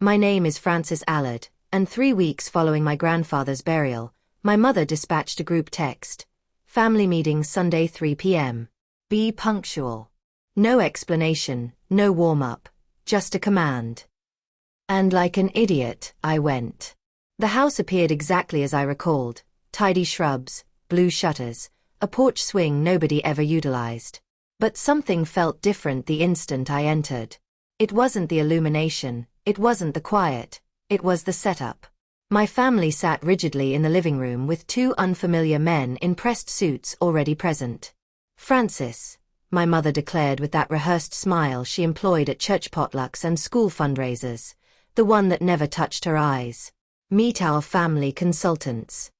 My name is Frances Allard, and 3 weeks following my grandfather's burial, my mother dispatched a group text. Family meeting Sunday 3 p.m. Be punctual. No explanation, no warm-up, just a command. And like an idiot, I went. The house appeared exactly as I recalled: tidy shrubs, blue shutters, a porch swing nobody ever utilized. But something felt different the instant I entered. It wasn't the illumination, it wasn't the quiet, it was the setup. My family sat rigidly in the living room with 2 unfamiliar men in pressed suits already present. "Francis," my mother declared with that rehearsed smile she employed at church potlucks and school fundraisers, the one that never touched her eyes. "Meet our family consultants."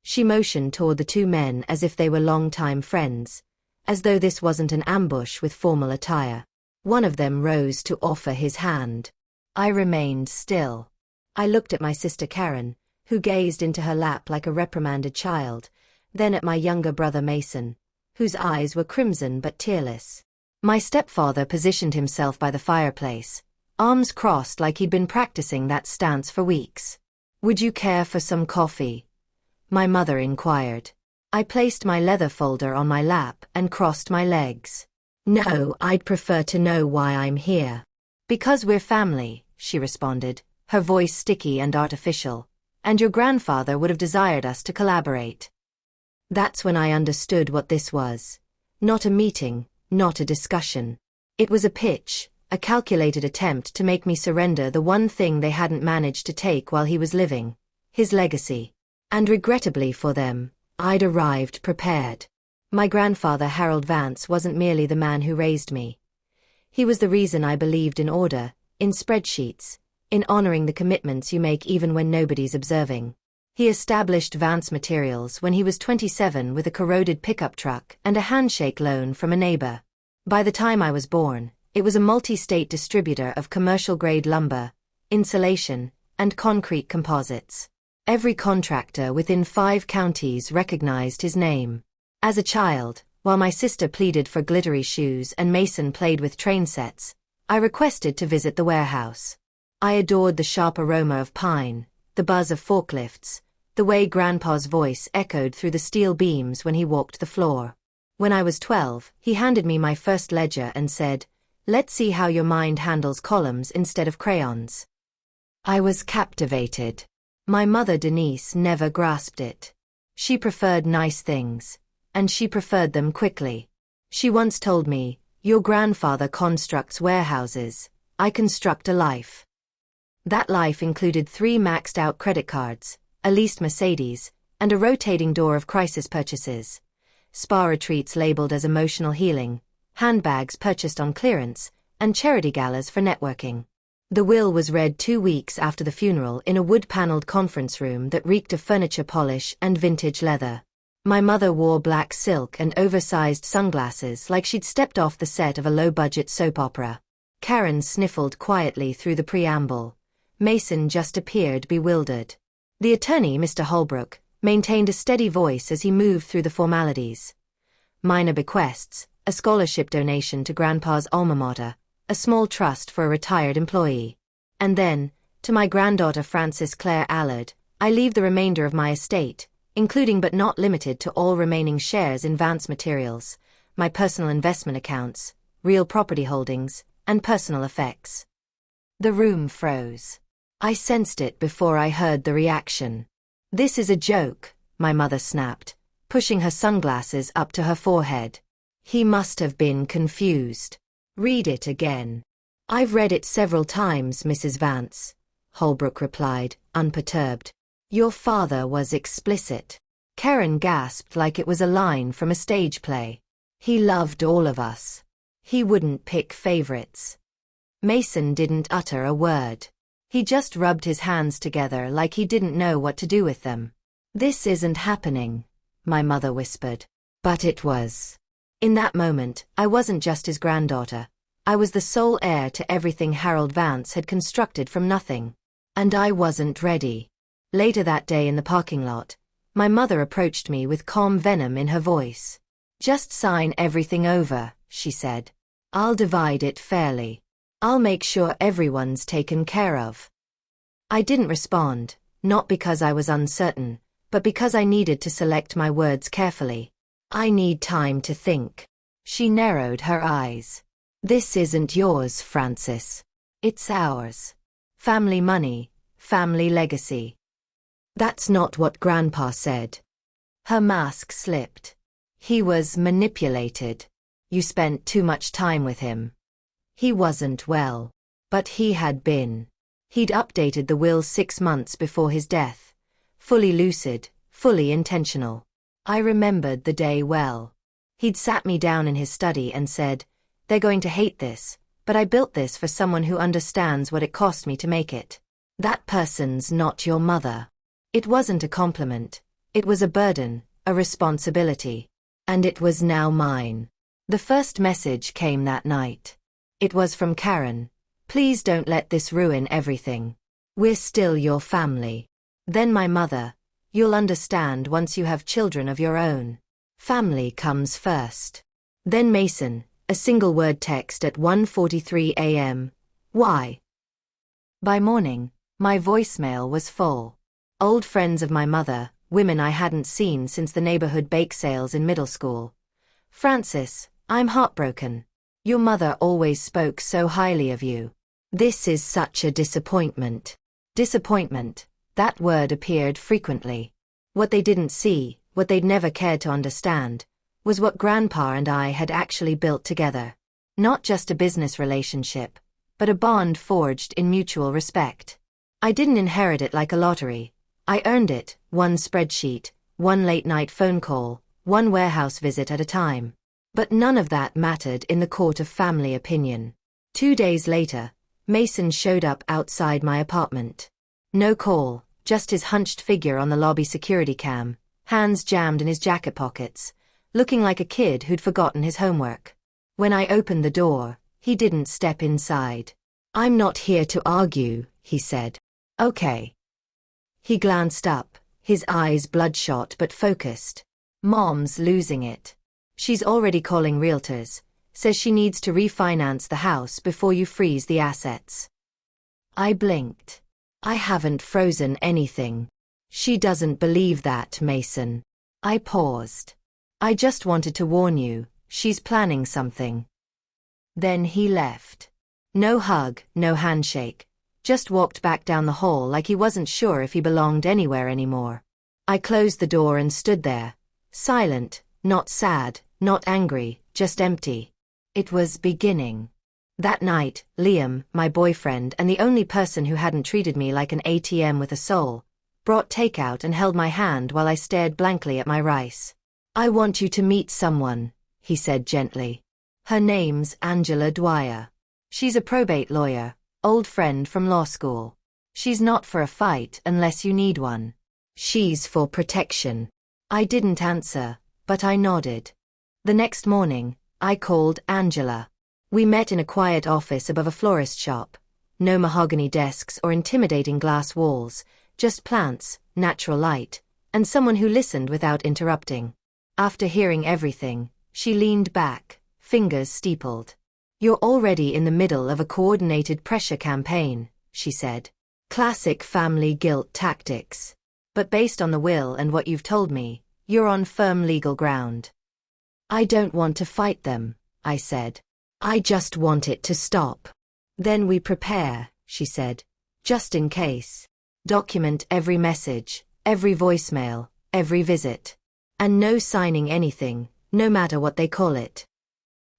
She motioned toward the 2 men as if they were longtime friends, as though this wasn't an ambush with formal attire. One of them rose to offer his hand. I remained still. I looked at my sister Karen, who gazed into her lap like a reprimanded child, then at my younger brother Mason, whose eyes were crimson but tearless. My stepfather positioned himself by the fireplace, arms crossed like he'd been practicing that stance for weeks. "Would you care for some coffee?" my mother inquired. I placed my leather folder on my lap and crossed my legs. "No, I'd prefer to know why I'm here." "Because we're family," she responded, her voice sticky and artificial, "and your grandfather would have desired us to collaborate." That's when I understood what this was. Not a meeting, not a discussion. It was a pitch, a calculated attempt to make me surrender the one thing they hadn't managed to take while he was living: his legacy. And regrettably for them, I'd arrived prepared. My grandfather Harold Vance wasn't merely the man who raised me. He was the reason I believed in order, in spreadsheets, in honoring the commitments you make even when nobody's observing. He established Vance Materials when he was 27 with a corroded pickup truck and a handshake loan from a neighbor. By the time I was born, it was a multi-state distributor of commercial-grade lumber, insulation, and concrete composites. Every contractor within 5 counties recognized his name. As a child, while my sister pleaded for glittery shoes and Mason played with train sets, I requested to visit the warehouse. I adored the sharp aroma of pine, the buzz of forklifts, the way Grandpa's voice echoed through the steel beams when he walked the floor. When I was 12, he handed me my first ledger and said, "Let's see how your mind handles columns instead of crayons." I was captivated. My mother Denise never grasped it. She preferred nice things, and she preferred them quickly. She once told me, "Your grandfather constructs warehouses, I construct a life." That life included 3 maxed-out credit cards, a leased Mercedes, and a rotating door of crisis purchases. Spa retreats labeled as emotional healing, handbags purchased on clearance, and charity galas for networking. The will was read 2 weeks after the funeral in a wood-paneled conference room that reeked of furniture polish and vintage leather. My mother wore black silk and oversized sunglasses like she'd stepped off the set of a low-budget soap opera. Karen sniffled quietly through the preamble. Mason just appeared bewildered. The attorney, Mr. Holbrook, maintained a steady voice as he moved through the formalities. Minor bequests, a scholarship donation to Grandpa's alma mater, a small trust for a retired employee. And then, to my granddaughter Frances Claire Allard, I leave the remainder of my estate, including but not limited to all remaining shares in Vance Materials, my personal investment accounts, real property holdings, and personal effects. The room froze. I sensed it before I heard the reaction. "This is a joke," my mother snapped, pushing her sunglasses up to her forehead. He must have been confused. "Read it again." "I've read it several times, Mrs. Vance," Holbrook replied, unperturbed. "Your father was explicit." Karen gasped like it was a line from a stage play. "He loved all of us. He wouldn't pick favorites." Mason didn't utter a word. He just rubbed his hands together like he didn't know what to do with them. "This isn't happening," my mother whispered. But it was. In that moment, I wasn't just his granddaughter. I was the sole heir to everything Harold Vance had constructed from nothing. And I wasn't ready. Later that day in the parking lot, my mother approached me with calm venom in her voice. "Just sign everything over," she said. "I'll divide it fairly." I'll make sure everyone's taken care of. I didn't respond, not because I was uncertain, but because I needed to select my words carefully. I need time to think. She narrowed her eyes. This isn't yours, Francis. It's ours. Family money, family legacy. That's not what Grandpa said. Her mask slipped. He was manipulated. You spent too much time with him. He wasn't well. But he had been. He'd updated the will 6 months before his death. Fully lucid, fully intentional. I remembered the day well. He'd sat me down in his study and said, "They're going to hate this, but I built this for someone who understands what it cost me to make it. That person's not your mother." It wasn't a compliment. It was a burden, a responsibility. And it was now mine. The first message came that night. It was from Karen. "Please don't let this ruin everything. We're still your family." Then my mother. "You'll understand once you have children of your own. Family comes first." Then Mason, a single word text at 1:43 a.m. Why? By morning, my voicemail was full. Old friends of my mother, women I hadn't seen since the neighborhood bake sales in middle school. "Francis, I'm heartbroken. Your mother always spoke so highly of you. This is such a disappointment." Disappointment. That word appeared frequently. What they didn't see, what they'd never cared to understand, was what Grandpa and I had actually built together. Not just a business relationship, but a bond forged in mutual respect. I didn't inherit it like a lottery. I earned it, one spreadsheet, one late-night phone call, one warehouse visit at a time. But none of that mattered in the court of family opinion. 2 days later, Mason showed up outside my apartment. No call, just his hunched figure on the lobby security cam, hands jammed in his jacket pockets, looking like a kid who'd forgotten his homework. When I opened the door, he didn't step inside. "I'm not here to argue," he said. "Okay." He glanced up, his eyes bloodshot but focused. "Mom's losing it. She's already calling realtors, says she needs to refinance the house before you freeze the assets." I blinked. "I haven't frozen anything. She doesn't believe that, Mason." I paused. "I just wanted to warn you, she's planning something." Then he left. No hug, no handshake. Just walked back down the hall like he wasn't sure if he belonged anywhere anymore. I closed the door and stood there, silent, not sad, not angry, just empty. It was beginning. That night, Liam, my boyfriend and the only person who hadn't treated me like an ATM with a soul, brought takeout and held my hand while I stared blankly at my rice. "I want you to meet someone," he said gently. "Her name's Angela Dwyer. She's a probate lawyer, old friend from law school. She's not for a fight unless you need one. She's for protection." I didn't answer, but I nodded. The next morning, I called Angela. We met in a quiet office above a florist shop. No mahogany desks or intimidating glass walls, just plants, natural light, and someone who listened without interrupting. After hearing everything, she leaned back, fingers steepled. "You're already in the middle of a coordinated pressure campaign," she said. "Classic family guilt tactics. But based on the will and what you've told me, you're on firm legal ground." "I don't want to fight them," I said. "I just want it to stop." "Then we prepare," she said. "Just in case. Document every message, every voicemail, every visit. And no signing anything, no matter what they call it."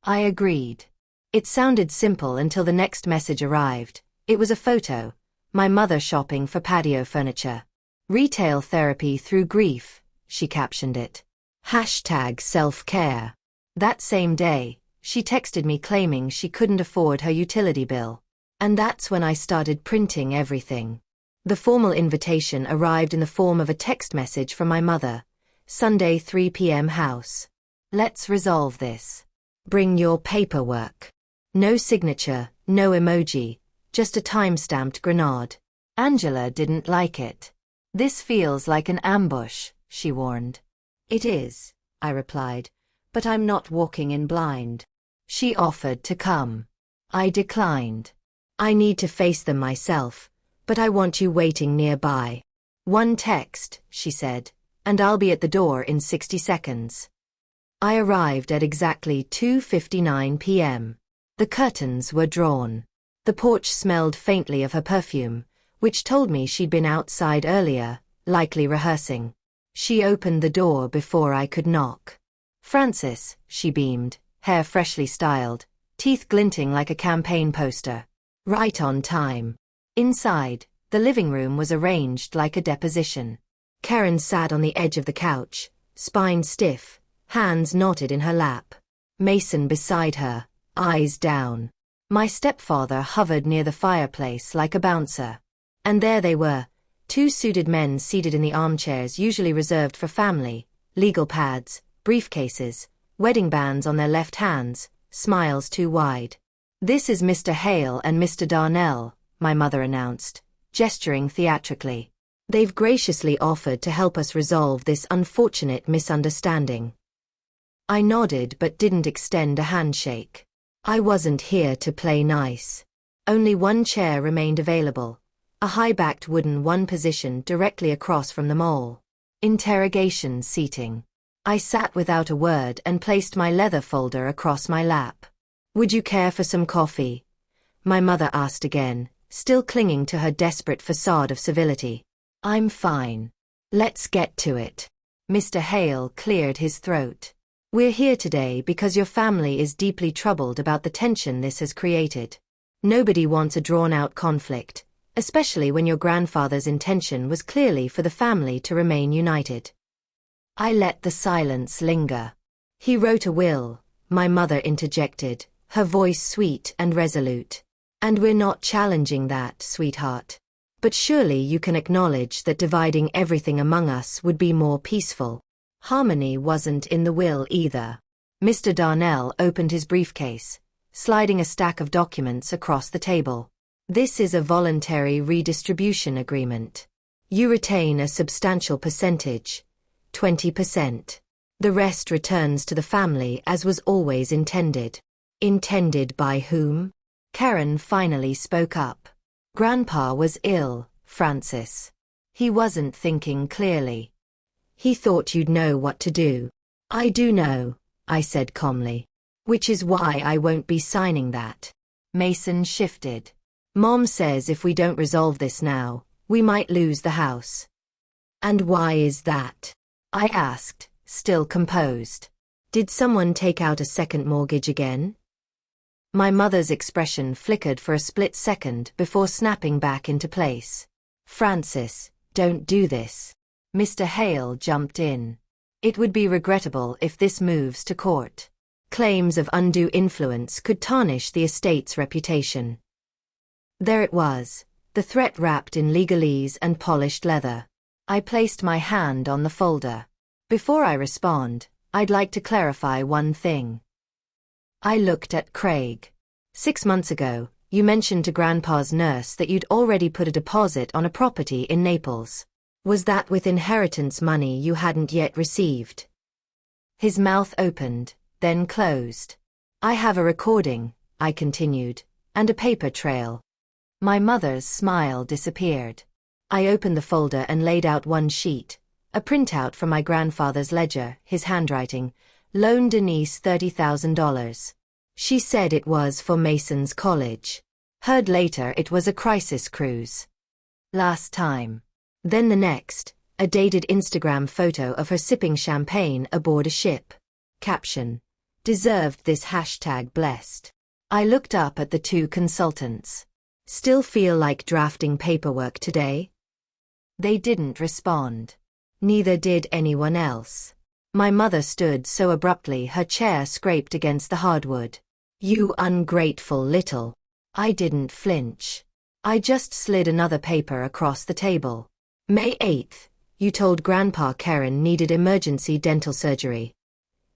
I agreed. It sounded simple until the next message arrived. It was a photo. My mother shopping for patio furniture. "Retail therapy through grief," she captioned it. #self-care. That same day, she texted me claiming she couldn't afford her utility bill. And that's when I started printing everything. The formal invitation arrived in the form of a text message from my mother. "Sunday 3 p.m. house. Let's resolve this. Bring your paperwork." No signature, no emoji, just a time-stamped grenade. Angela didn't like it. "This feels like an ambush," she warned. "It is," I replied, "but I'm not walking in blind." She offered to come. I declined. I need to face them myself, but I want you waiting nearby. One text, she said, and I'll be at the door in 60 seconds. I arrived at exactly 2:59 p.m. The curtains were drawn. The porch smelled faintly of her perfume, which told me she'd been outside earlier, likely rehearsing. She opened the door before I could knock. "Francis," she beamed, hair freshly styled, teeth glinting like a campaign poster. Right on time. Inside, the living room was arranged like a deposition. Karen sat on the edge of the couch, spine stiff, hands knotted in her lap. Mason beside her, eyes down. My stepfather hovered near the fireplace like a bouncer. And there they were, two suited men seated in the armchairs usually reserved for family, legal pads, briefcases, wedding bands on their left hands, smiles too wide. "This is Mr. Hale and Mr. Darnell," my mother announced, gesturing theatrically. "They've graciously offered to help us resolve this unfortunate misunderstanding." I nodded but didn't extend a handshake. I wasn't here to play nice. Only one chair remained available, a high-backed wooden one positioned directly across from them all. Interrogation seating. I sat without a word and placed my leather folder across my lap. "Would you care for some coffee?" my mother asked again, still clinging to her desperate facade of civility. "I'm fine. Let's get to it." Mr. Hale cleared his throat. "We're here today because your family is deeply troubled about the tension this has created. Nobody wants a drawn-out conflict, especially when your grandfather's intention was clearly for the family to remain united." I let the silence linger. "He wrote a will," my mother interjected, her voice sweet and resolute. "And we're not challenging that, sweetheart. But surely you can acknowledge that dividing everything among us would be more peaceful." Harmony wasn't in the will either. Mr. Darnell opened his briefcase, sliding a stack of documents across the table. "This is a voluntary redistribution agreement. You retain a substantial percentage, 20%. The rest returns to the family as was always intended." "Intended by whom?" Karen finally spoke up. "Grandpa was ill, Francis. He wasn't thinking clearly. He thought you'd know what to do." "I do know," I said calmly. "Which is why I won't be signing that." Mason shifted. "Mom says if we don't resolve this now, we might lose the house." "And why is that?" I asked, still composed. "Did someone take out a second mortgage again?" My mother's expression flickered for a split second before snapping back into place. "Francis, don't do this." Mr. Hale jumped in. "It would be regrettable if this moves to court. Claims of undue influence could tarnish the estate's reputation." There it was, the threat wrapped in legalese and polished leather. I placed my hand on the folder. "Before I respond, I'd like to clarify one thing." I looked at Craig. 6 months ago, you mentioned to Grandpa's nurse that you'd already put a deposit on a property in Naples. Was that with inheritance money you hadn't yet received? His mouth opened, then closed. "I have a recording," I continued, "and a paper trail." My mother's smile disappeared. I opened the folder and laid out one sheet, a printout from my grandfather's ledger, his handwriting, "Loan Denise $30,000. She said it was for Mason's college. Heard later it was a crisis cruise. Last time." Then the next, a dated Instagram photo of her sipping champagne aboard a ship. Caption: "Deserved this #blessed." I looked up at the two consultants. "Still feel like drafting paperwork today?" They didn't respond. Neither did anyone else. My mother stood so abruptly her chair scraped against the hardwood. "You ungrateful little." I didn't flinch. I just slid another paper across the table. "May 8th, you told Grandpa Karen needed emergency dental surgery.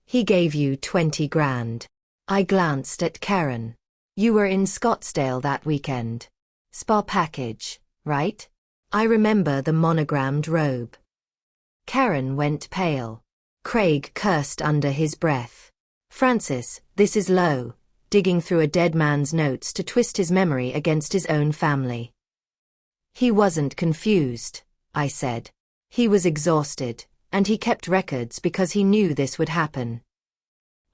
He gave you 20 grand. I glanced at Karen. "You were in Scottsdale that weekend. Spa package, right?" I remember the monogrammed robe. Karen went pale. Craig cursed under his breath. "Francis, this is low. digging through a dead man's notes to twist his memory against his own family. He wasn't confused, I said. He was exhausted, and he kept records because he knew this would happen.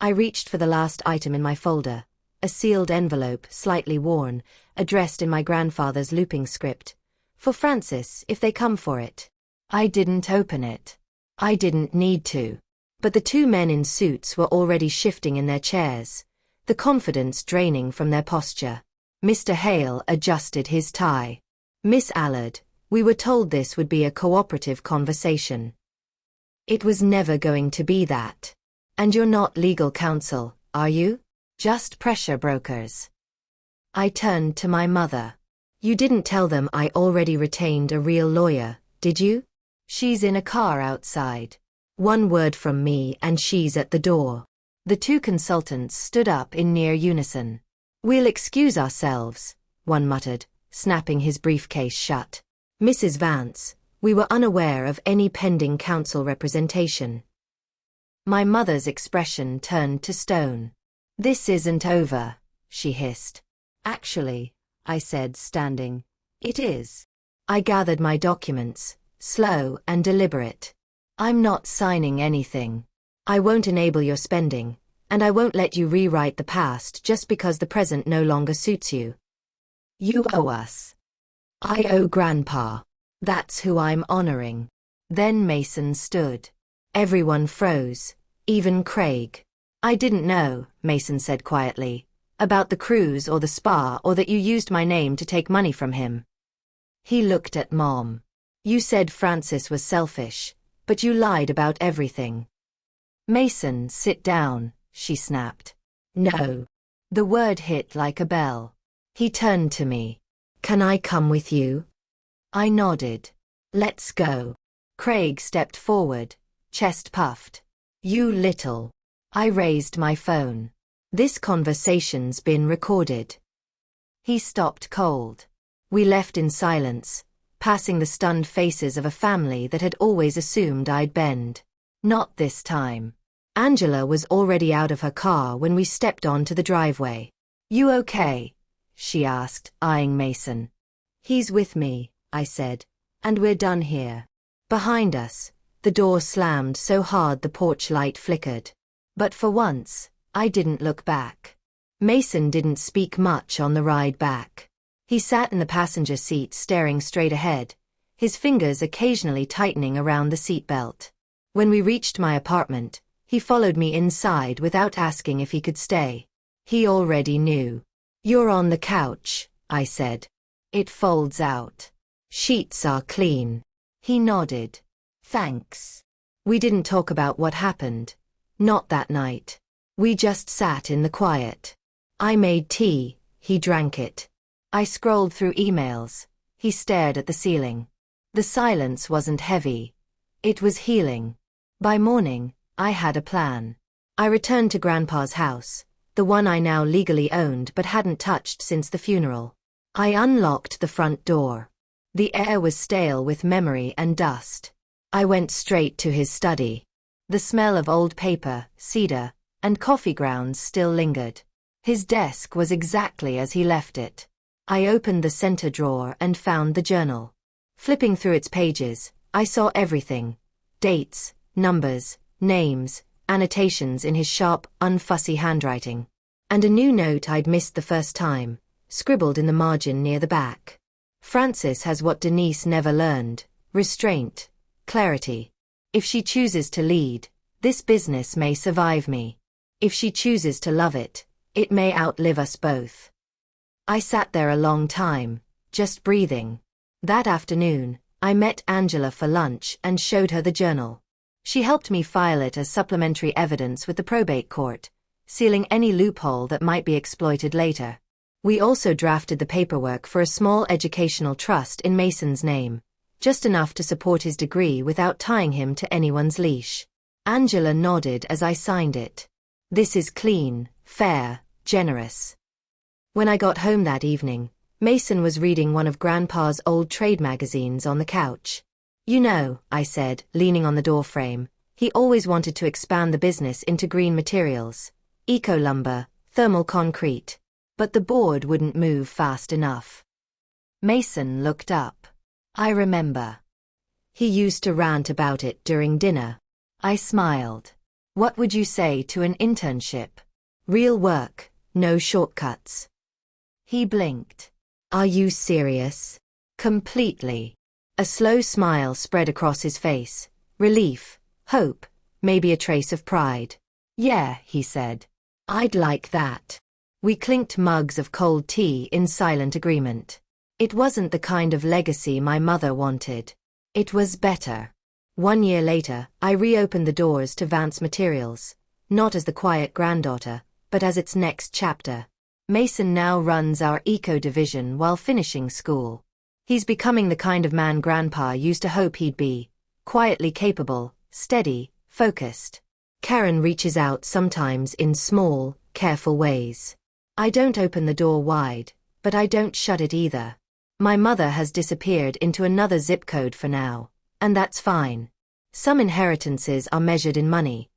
I reached for the last item in my folder, a sealed envelope, slightly worn, addressed in my grandfather's looping script. For Francis, if they come for it. I didn't open it. I didn't need to. But the two men in suits were already shifting in their chairs, the confidence draining from their posture. Mr. Hale adjusted his tie. Miss Allard, we were told this would be a cooperative conversation. It was never going to be that. And you're not legal counsel, are you? Just pressure brokers. I turned to my mother. You didn't tell them I already retained a real lawyer, did you? She's in a car outside. One word from me and she's at the door. The two consultants stood up in near unison. We'll excuse ourselves, one muttered, snapping his briefcase shut. Mrs. Vance, we were unaware of any pending counsel representation. My mother's expression turned to stone. This isn't over, she hissed. Actually, I said, standing. It is. I gathered my documents, slow and deliberate. I'm not signing anything. I won't enable your spending, and I won't let you rewrite the past just because the present no longer suits you. You owe us. I owe Grandpa. That's who I'm honoring. Then Mason stood. Everyone froze, even Craig. I didn't know, Mason said quietly, about the cruise or the spa or that you used my name to take money from him. He looked at Mom. You said Francis was selfish, but you lied about everything. Mason, sit down, she snapped. No. The word hit like a bell. He turned to me. Can I come with you? I nodded. Let's go. Craig stepped forward, chest puffed. You little. I raised my phone. This conversation's been recorded. He stopped cold. We left in silence, passing the stunned faces of a family that had always assumed I'd bend. Not this time. Angela was already out of her car when we stepped onto the driveway. You okay? She asked, eyeing Mason. He's with me, I said, and we're done here. Behind us, the door slammed so hard the porch light flickered. But for once, I didn't look back. Mason didn't speak much on the ride back. He sat in the passenger seat staring straight ahead, his fingers occasionally tightening around the seatbelt. When we reached my apartment, he followed me inside without asking if he could stay. He already knew. You're on the couch, I said. It folds out. Sheets are clean. He nodded. Thanks. We didn't talk about what happened. Not that night. We just sat in the quiet. I made tea, he drank it. I scrolled through emails. He stared at the ceiling. The silence wasn't heavy. It was healing. By morning, I had a plan. I returned to Grandpa's house, the one I now legally owned but hadn't touched since the funeral. I unlocked the front door. The air was stale with memory and dust. I went straight to his study. The smell of old paper, cedar, and coffee grounds still lingered. His desk was exactly as he left it. I opened the center drawer and found the journal. Flipping through its pages, I saw everything. Dates, numbers, names, annotations in his sharp, unfussy handwriting. And a new note I'd missed the first time, scribbled in the margin near the back. Francis has what Denise never learned: restraint, clarity. If she chooses to lead, this business may survive me. If she chooses to love it, it may outlive us both. I sat there a long time, just breathing. That afternoon, I met Angela for lunch and showed her the journal. She helped me file it as supplementary evidence with the probate court, sealing any loophole that might be exploited later. We also drafted the paperwork for a small educational trust in Mason's name, just enough to support his degree without tying him to anyone's leash. Angela nodded as I signed it. This is clean, fair, generous. When I got home that evening, Mason was reading one of Grandpa's old trade magazines on the couch. You know, I said, leaning on the doorframe, he always wanted to expand the business into green materials, eco-lumber, thermal concrete. But the board wouldn't move fast enough. Mason looked up. I remember. He used to rant about it during dinner. I smiled. What would you say to an internship? Real work, no shortcuts. He blinked. Are you serious? Completely. A slow smile spread across his face. Relief, hope, maybe a trace of pride. Yeah, he said. I'd like that. We clinked mugs of cold tea in silent agreement. It wasn't the kind of legacy my mother wanted. It was better. 1 year later, I reopened the doors to Vance Materials, not as the quiet granddaughter, but as its next chapter. Mason now runs our eco division while finishing school. He's becoming the kind of man Grandpa used to hope he'd be, quietly capable, steady, focused. Karen reaches out sometimes in small, careful ways. I don't open the door wide, but I don't shut it either. My mother has disappeared into another zip code for now, and that's fine. Some inheritances are measured in money.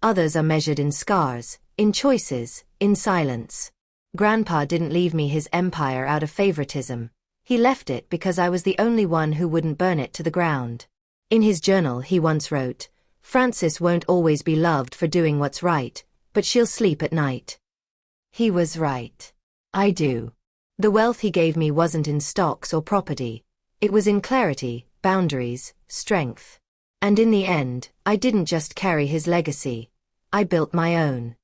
Others are measured in scars, in choices, in silence. Grandpa didn't leave me his empire out of favoritism. He left it because I was the only one who wouldn't burn it to the ground. In his journal he once wrote, "Frances won't always be loved for doing what's right, but she'll sleep at night." He was right. I do. The wealth he gave me wasn't in stocks or property. It was in clarity, boundaries, strength. And in the end, I didn't just carry his legacy. I built my own.